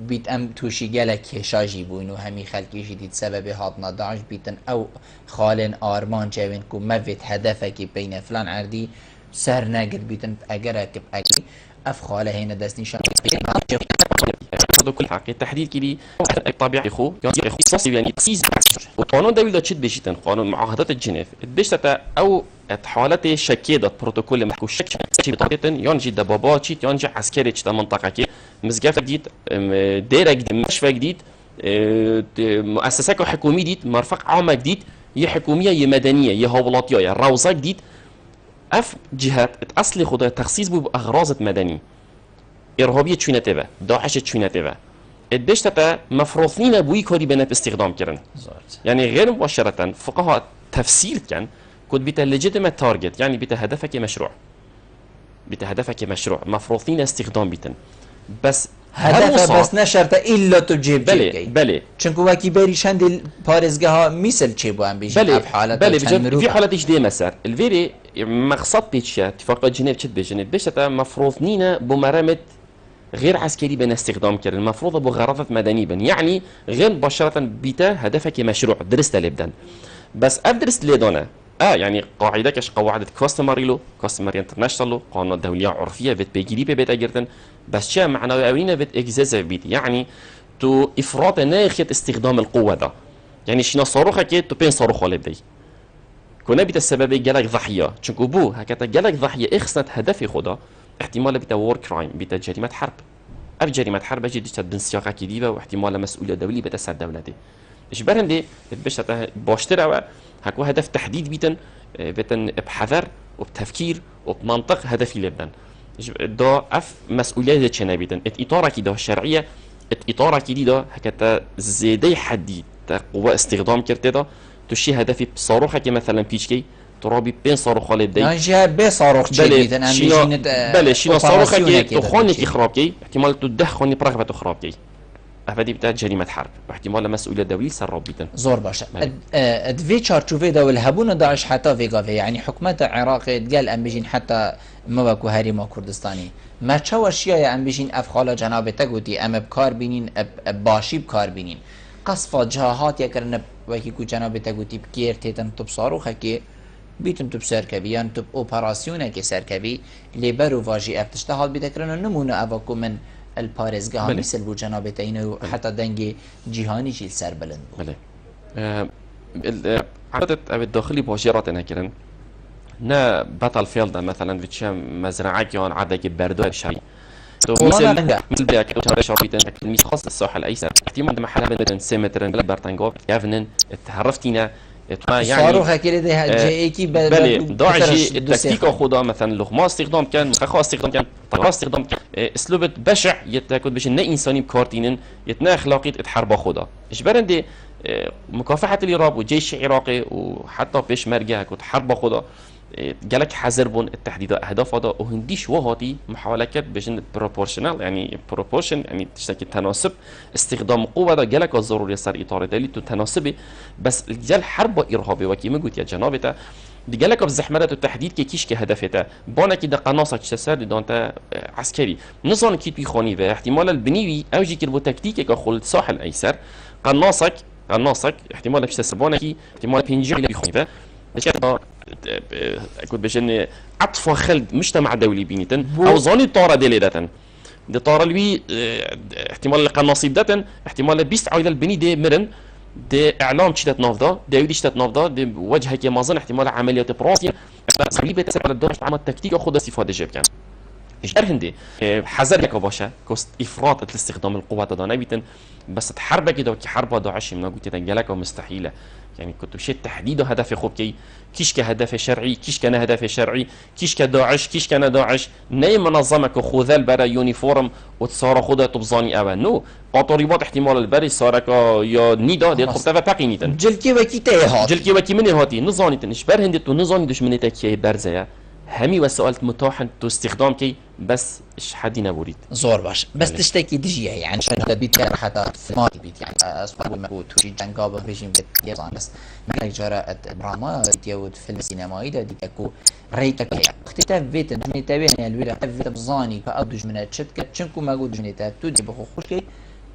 بیت ام توشی گله کشاجی بوین و همی خلقیشی دید سبب هاتنا داعش بیتن او خالن آرمان جوین که موید هدفه که بین فلان عردی سر نگد بیتن اگر اکب اگلی اف خاله هنا دست نشان هذا كل حق التحديد كلي طبيعي خو يعني خصوصي يعني تسيز وقانون دولي ده تشد بيشتن قانون معاهدات الجنيف بيشتتا او حالات شكيدة بروتوكول محكو شك شي بطبيعتن ينجي دبابات شي ينجي عسكري تشتا منطقة كي مزقاف جديد ديرة جديد مشفى جديد مؤسسات حكومية جديد مرفق عامة جديد يا حكومية يا مدنية يا هولاتية يا روزة جديد اف جهات اصلي خدها تخصيص بأغراض مدني إرهابية تشوينة تبا داعش تشوينة تبا ادبشتا مفروضين بوي كوري بنات استخدام كرن زورت يعني غير مباشرة فقهاء تفسير كان كنت بتا legitimate target يعني بتا هدفك مشروع بتا هدفك مشروع مفروضين استخدام بيتن بس هدف بس نشرت الا تجيب بله چونکو وکی بری شند پارزگاه ها مثل چه بو هم بیشن بله اف حالت بله في حالتش دي مسار الفيري مقصد بيتش اتفاقات جنيف تشد بجنيف بيش مفروض نينا بمرامة غير عسكري بين استخدام كر المفروض ابو غرضات مدني بن يعني غير مباشرة بيتا هدفك مشروع درست لبدن بس ادرس ليدونا يعني قاعده كش قواعد كاستمر له كاستمر انترناشونال قانون دوليه عرفيه بت بيجري بيت اجرتن بس شا معناه اولينا بت اكزيزيف بيت يعني تو افراط ناخيه استخدام القوه ده يعني شنو صاروخك تو بين صاروخ ولا بدي كنا بيت السبب جالك ضحيه چونكو بو هكذا جالك ضحيه اخسنت هدفي خدا احتمال بيت وور كرايم بيت جريمه حرب اب جريمه حرب اجي دي سياقه كديبه واحتمال مسؤوليه دوليه بتسد دولتي ايش برهم دي باش باشترا هكو هدف تحديد بيتن بحذر وبتفكير وبمنطق هدفي لبدن دا اف مسؤوليه تشنا بيتن اطار كده الشرعيه اطار كده هكذا زيدي حدي قوه استخدام كرتدا تشي هدفي بصاروخك مثلا بيشكي ترابي بين صاروخ لبدي يعني جا بي صاروخ جديد انا بيجينت بله شنو صاروخك تخونك خرابكي احتمال تدخلني برغبه خرابكي هذه بتاعت جريمة حرب واحتمال مسؤولية دولية سر بيتن زور باشا ادفي تشارچوفي دول هبون داعش حتى فيغافي يعني حكومة العراق قال ام بيجين حتى مباكو هريما كردستاني ما تشاور شيا ام بيجين افخاله جناب تگوتي ام بكار بينين باشي بكار بينين قصفة جهات يكرن وكي كو جناب تگوتي بكير تيتن تب صاروخه كي بيتن تب سركبي يعني تب اوبراسيونه كي سركبي لبرو واجي افتشتهال بيتكرن نمونه افاكو من البارزگاه مثل بو جناب تاینو حتی دنگ جهانی شیل سر بلند بود. بله. عادت او الداخلي باشرات نكرن نا باتل فيلد مثلا فيتشام مزرعه كيون عادك بردو شري مثل بيك تو شربيتن الميس خاص الساحل الايسر احتمال محل بين سيمترن برتنغوف يافنن تعرفتينا يعني صاروخ كده ده جي كي بله داعش التكتيك خدا مثلا لغما استخدام كان خا استخدام كان طيران استخدام كان اسلوب بشع يتاكد باش ان انساني بكارتينن يتنا اخلاقي تحارب خدا ايش برندي مكافحه الارهاب والجيش العراقي وحتى فيش مرجع كنت حرب خدا جالك حذر بون التحديد اهداف هذا وهنديش وهاتي محاولات باش بروبورشنال يعني بروبورشن يعني تشتكي تناسب استخدام قوه ده جالك ضروري صار اطار دليل تناسبي بس جال حرب ارهابي وكيما قلت يا جنابته دي جالك بزحمات التحديد كيش كهدفته بانا كده قناصك تسر دونتا عسكري نظام كي بيخوني به احتمال البنيوي او جي كربو تكتيك كخل ساحل ايسر قناصك احتمال باش تسبونا كي احتمال بينجي بيخوني به كنت باش ان عطف خلد مجتمع دولي بينيتن او زوني طاره ديليداتن دي طاره لوي احتمال القناصيب داتن احتمال بيست عايده البني دي مرن دي اعلام تشتت نافدا داويدي تشتت نافدا دي وجهك يا مازن احتمال عمليات براسي صليبه تسبب الدور عمل تكتيك خد استفاده جيب كان ايش هندي حذر لك باشا كوست افراط الاستخدام القوه تاع بيتن بس تحرب كده كي حرب داعش من قلت تنجلك مستحيله يعني كنت بشيء تحديد هدف خوبكي كيش كهدف شرعي كيش كان هدف شرعي كيش كداعش كيش كان داعش ناي منظمك خوذل برا يونيفورم وتصار خدها تبزاني اول نو قطريبات احتمال البري صارك يا نيدا دي خطه تقينيتن جلكي وكي تيهات جلكي وكي من هاتي نظانيتن ايش بر هندي تو نظاني دشمنتك كي برزه همي وسائل متاح تو استخدام كي بس ايش حد نبوريد زور باش بس تشتكي دجيه يعني شان بيت حتى ثمار بيت يعني اصبح ما توجي جنقاب بيجين بيت يزان بس معك جرأت دراما يود فيلم سينمائي ده ديكو ريتك اختلاف فيت من تابعين الولا فيت بزاني فادج من تشتك تشنكو ما قود جنيتا تودي بخو خوشكي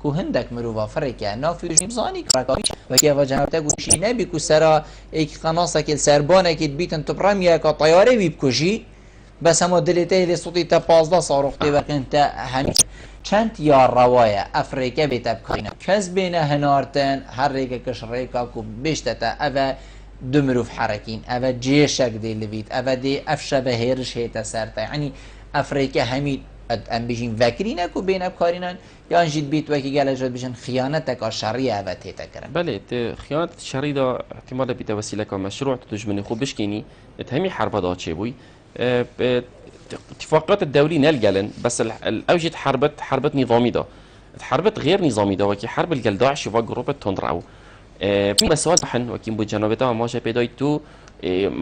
كو هندك مروفا فريكا نافي جني بزاني كراكاويش وكيف جنابتا قوشي نبي كو سرا ايك قناصك السربانك بيتن تبرميا كطياره بيبكوشي بس هم دليتي لي صوتي تا 15 صاروخ تبقى انت هم چند یا روايه افریقا بیت بکارینه کس بین هنارتن هر ریکا کش ریکا کو بیشتتا اوه دمروف حرکین اوه جیشک دی لوید اوه دی افشبه هیرش هیتا سرتا يعني افریقا همین ام بيجين فاكرينك وبين بكارينان يا نجد بيت وكي قال جد بيجن خيانتك الشرعيه هذا تكرم بله خيانه الشرعيه ده احتمال بيت وسيله كمشروع تجمني خو بشكيني تهمي حرب دا تشيبوي اتفاقات الدولي نلقلن بس الاوجد حربت نظامي ده حربت غير نظامي ده وكي حرب الجل داعش و جروب تندرعو بس سؤال حن وكيم بجانبته ما جا بداية تو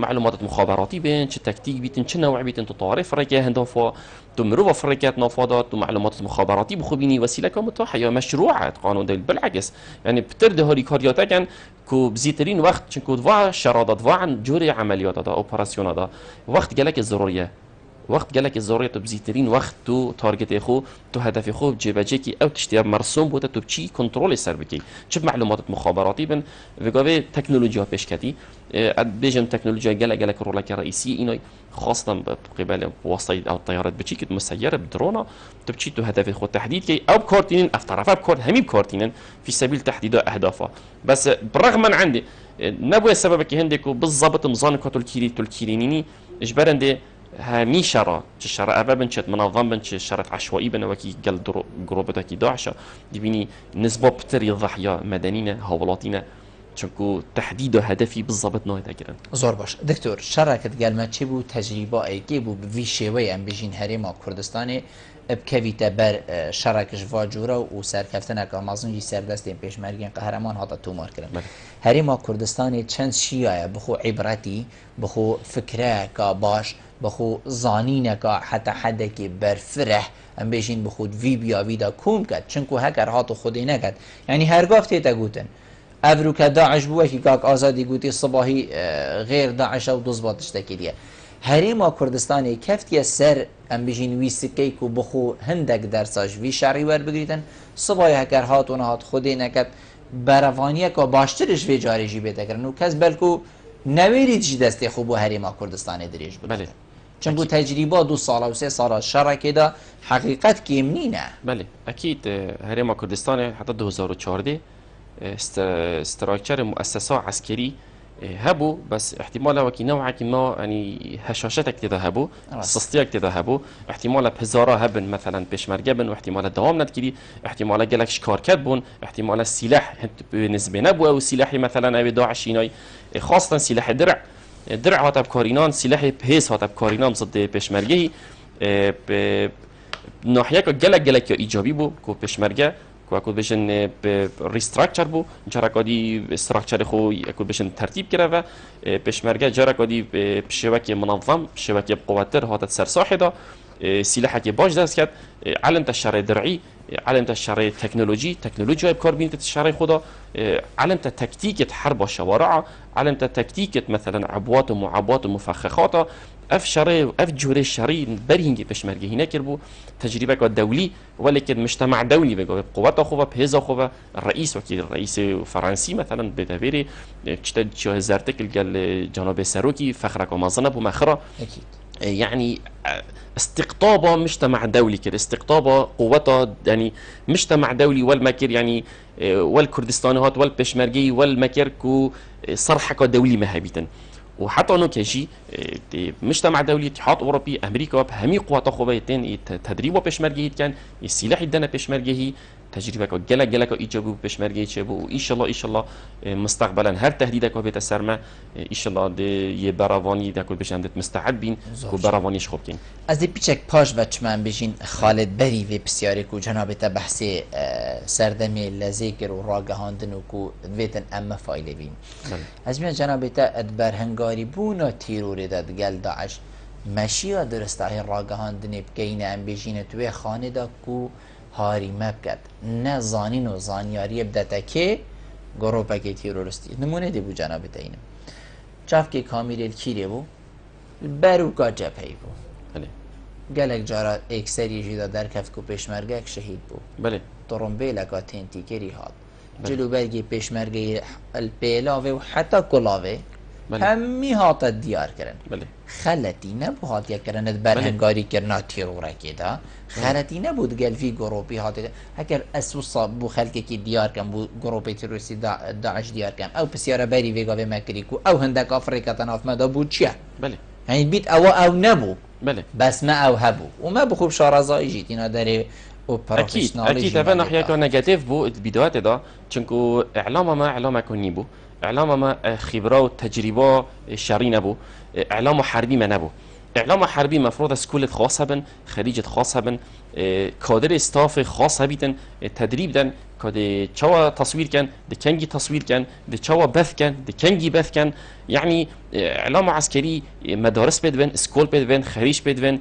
معلومات مخابراتي بين چه تكتيك بيتن چه نوع بيتن تو طوارئ فريقيا هندفا تو مروه فريقات نافذات تو معلومات مخابراتي بخوبيني وسيله متاحه يا مشروعات قانون دل بالعكس يعني بترده هوري كارياتا كان كو بزيترين وقت چنكو دوا شرادات وعن جوري عمليات دا اوبراسيون دا وقت جالك الضروريه وقت جالك الضروريه تو بزيترين وقت تو تارجت خو تو هدف خو جيباجيكي او تشتياب مرسوم بوده تو بچي كنترول سر بكي چه معلومات مخابراتي بن وگاوي تكنولوژيا پیشکتی بيجم تكنولوژيا جالك رولك رئيسي انه خاصه قبل وسائل او الطيارات بچي كت مسيره بدرونه تبچي تو هدف خو تحديد كي او بكورتين افترف بكورت همي بكورتين في سبيل تحديد اهدافها بس بالرغم من عندي نبوي سبب كي هندكو بالضبط مزان كتل كيرينيني اجبرندي همي شرا الشرا أبا بنشت منظم بنش شرط عشوائي بنوكي قل جروبتك داعشة دبيني نسبة بتري ضحية مدنينا هولاتينا چونكو تحديد هدفي بالضبط نهاية كده زور باش دكتور شركة قال ما تشبو تجربة ايجيبو بفي شوي ام بيجين هريما كردستاني بكويتا بر شركش فاجورا و سركفتنك امازون جي سردستين پیش مرگين قهرمان هاتا تومار كرن هريما كردستاني چند شيايا بخو عبرتي بخو فكره كا باش بخو زانینه حتی حد که برفره ام بیشین بخود وی بیا ویدا کوم کرد چنکو هکر هاتو خودی نکرد یعنی هرگاه تیتا گوتن افرو که داعش بوه که کاک آزادی گوتی صباحی غیر داعش و دوزباتش تکیلیه هریما کردستانی کفتیه سر ام بیشین وی سکی که بخو هندک درساش وی شرعی ور بگریتن صباحی هکر هاتو نهات خودی نکرد بروانیه که باشترش وی جاری جی بیتا کرن و کس بلکو نویرید جی دستی خوب و هریما کردستانی دریج بود بله چون بو تجربه 2 سال و 3 سال شرکه دا حقیقت کیمنینه بله اكيد هريما كردستان حتى 2014 استراكشر مؤسسه عسكري هبو بس احتمال وكي نوعا ما يعني هشاشتك تذهبوا سستيك تذهبوا احتمال بهزارة هبن مثلا بيشمرجة بن واحتمال دوام ندكري احتمال جالك شكار كتبون احتمال السلاح بالنسبة نبوه والسلاح مثلا أبي داعشيناي خاصة سلاح درع هات بكارينان سلاح بهيس هات بكارينان ضد بيشمرجه ناحية جالك إيجابي بو كو بيشمرجة كو بيشن ريستراكشر بو جركادي استراكشر خو كو بيشن ترتيب كده و بيشمرجة جركادي بشبكة منظم بشبكة بقواتر هات سرساحة دا سلاحك باش دست کرد علم تشرع درعی علم تشرع تکنولوژی بکار بینید تشرع خدا علم تکتیک حرب الشوارع علم تکتیک مثلا عبوات و معبات و مفخخات اف شرع اف جوره شرعی برهنگی پشمرگی هینا کربو تجربه که دولي ولكن مجتمع دولي بقى قوات خوبه بهزا خوبه الرئيس وكيل الرئيس فرنسي مثلا بدافيري چتا چه زرتك قال جناب سروكي فخرك ومازنه بمخره اكيد يعني استقطابه مجتمع دولي كده استقطابه قوته يعني مجتمع دولي والمكر يعني والكردستانيات والبشمركي والمكر كو صرحك دولي مهابيتا وحتى انه كشي مجتمع دولي اتحاد اوروبي امريكا بهمي قوات خوبيتين تدريبه بشمركي كان السلاح يدنا بشمركي تجربه جلك ايجابي بشمركي تشبو ان شاء الله مستقبلا هر تهديدك وبيت السرما ان شاء الله دي براواني داكل بشندت مستعد بين كو براوانيش خوبكين از دی پیچک پاش و چمن بجین خالد بری و بسیاری کو جناب تا بحث سردمی لذکر و راگهاندن و کو ویتن ام فایل بین از میان جناب تا ادبر هنگاری بونا تیروری داد گل داعش مشیا درسته های راگهاندن بکین ام بجین توی خانه دا کو هاری مبکد نه زانین و زانیاری بدتا که گروپا که تیروریستی نمونه دی بو جناب تا اینم چاف که کامیل کیری بو بروکا جبهی بو گلک جارا اکسری جدا در کف کو پیشمرگه شهید بو بله طرمبه لکا تینتیکری هات جلو برگی پیشمرگه الپیلاوه و حتی کلاوه همی هات دیار کرن خلطی نبو هات یا کرند برهنگاری کرنا تیروره که دا خلطی نبود گل فی گروپی هات اگر اسوسا بو خلقه که دیار کن بو گروپی تیروریستی داعش دیار کن او پسیاره بری ویگا و مکریکو او هندک افریقا تناف مدا بود چیه بله يعني بيت او نبو بله بس ما او هبو وما بخوب شارزایی جيت اینا داره اكيد هذا ناحيه كان نيجاتيف بو البدايات دا چونكو اعلام كوني بو اعلام ما خبره وتجربه شرينه بو اعلام حربي ما نبو اعلام حربي مفروض سكولة خاصه بن خريجه خاصه بن کادر استاف خاص هبیتن تدریب دن که چوا تصویر کن ده کنگی تصویر کن ده چوا بث کن ده کنگی بث کن يعني اعلام عسكري مدارس بدون اسكول بدون خريج بدون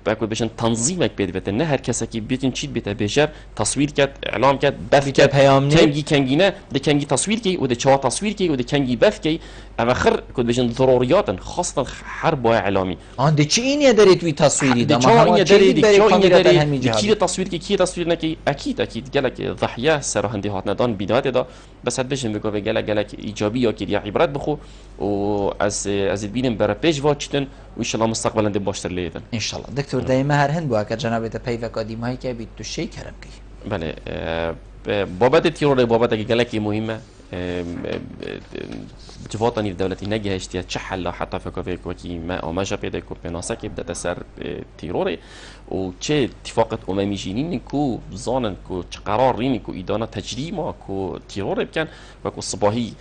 باكو بشن تنظيمك بدون نه هر کسی که بیتن چیت بیت بجر تصویر کرد اعلام کرد بث کرد کنگی نه ده کنگی تصویر کی و ده چوا تصویر کی و ده کنگی بث کی اما خر كنت بشن ضروريات خاصه حرب اعلامي ده چی این داری توی تصویری ده ما این داری ده کی تصویر کی تصویر نکی اكيد گلک ضحيه سرهندی هات ندان بیدات دا بس هد بشن بگو گلک ایجابی یا کی عبرت بخو و از بینم برای پیش واچتن و انشالله مستقبلا دی باشتر لیدن انشالله دکتور دائما هر هند با که جناب پیو اکادیمایی که بیت تو شی کرم کی بله بابت تیرور بابت که گلکی مهمه جواتانی دولتی نگهشتی چه حل حتی فکر وکی ما آماجا پیدا کو پناسه که بدت سر تیرور و چه اتفاقات عمومی جینین کو زانن کو چه قرار رین کو ایدانا تجریما کو تیرور بکن و کو صباحی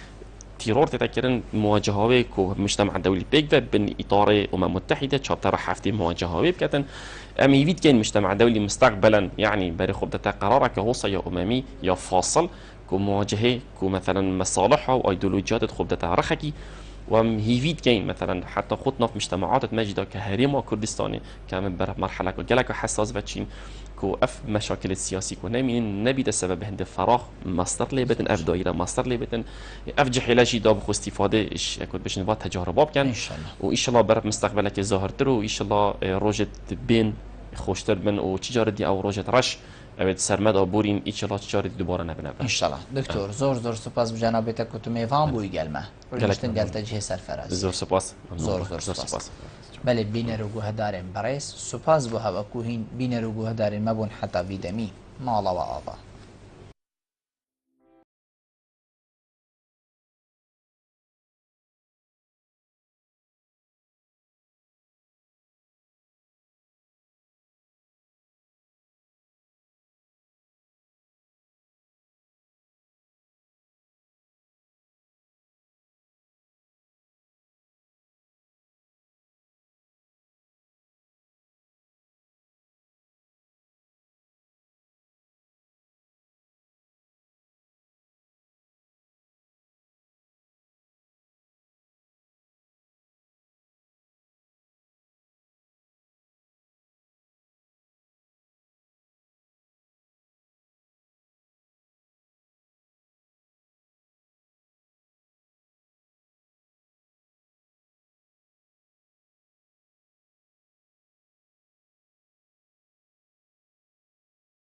تيرور تذكرن مواجهة كو مجتمع الدولي بيكفا بين إطار متحدة شابتر حفتي مواجهة بكتن أمي فيد كان مجتمع دولي مستقبلا يعني بري خبدة قرار كهوصة يا أممي يا فاصل كو مواجهة كو مثلا مصالحها وأيديولوجيات خبدة رخكي وهيفيد كاين مثلا حتى خطنا في مجتمعات مجدة كهريمة كردستاني كمان برا مرحلة جالك حساس بتشين كو اف مشاكل السياسي كو نمين نبي ده سبب هند فراغ مصدر ليبتن اف دايره مصدر ليبتن اف جحيلاجي داب خو استفاده ايش كنت باش نبات تجاربات كان وان شاء الله برا مستقبلك ظاهرتر وان شاء الله روجت بين خوشتر من و تجارتي او روجت رش اوید سرمد آبورین ایچلا تجاری دوباره نبینه. انشالله دکتر زور سپاس بجناب تکوت میوان بوی گلمه. روشتن گلت جه سرفراز. زور سپاس. زور سپاس. بله بین رو گوه داریم برایس سپاس به هوا کوهین بین رو گوه داریم مبون حتی ویدمی مالا و آوا.